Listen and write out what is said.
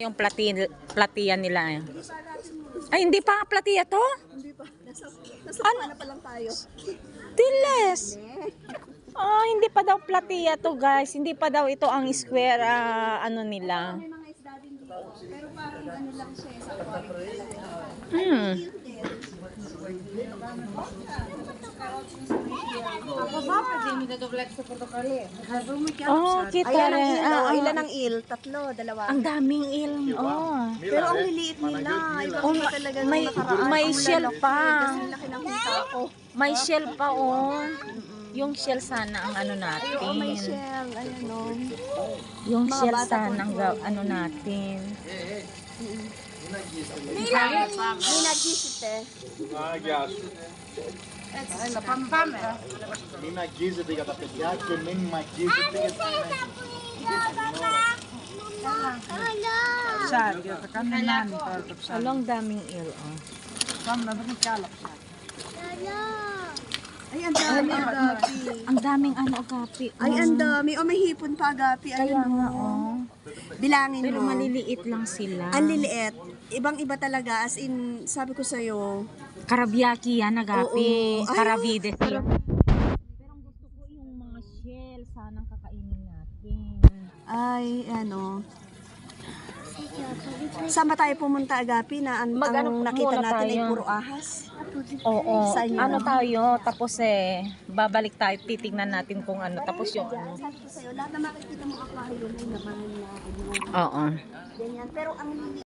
Yung platiya nila. Ay, hindi pa platiya to? Hindi pa. Nasa Ano? pa lang tayo. Tiles. Hindi pa daw platiya to, guys. Hindi pa daw ito ang square ano nila. May mga isda din dito. Pero parang ano lang siya sa quality. Kita Ayan rin. ang il. Ilan ang il? Tatlo, dalawa. Ang daming il. Pero ang liliit nila. Iba pa talaga nung nakaraan. May Ang shell lalaki. pa. Kasi laki ng kita ko. May shell pa, Yung shell sana ang ano natin. Oo, may shell. Ayan o. Yung Mga shell bata sana ang po. ano natin. May nag-visit eh. Μην αγγίζετε για τα παιδιά και μην μαγγίζετε για τα Along daming il, Ay, ang dami agapi. Ang daming ano, agapi. Ay, ang dami. O, may hipon pa agapi. Kaya Ayun nga, o. Bilangin Pero mo. maliliit lang sila. Ang liliit. Ibang-iba talaga. As in, sabi ko sa'yo, Karabiaki yan, agapi. Oo. Ay, Karabides yan. Pero ang gusto ko yung mga shell. Sanang kakainin natin. ay, ano. Saan ba tayo pumunta, agapi, na ang nakita muna natin ay tayo. puro ahas? Oo. Sa inyo. Ano tayo? Tapos babalik tayo. Titignan natin kung ano. Tapos yung ano. Sabi ko sa'yo, lahat na makikita mo aquarium ay naman na. Oo. Ganyan. Pero ang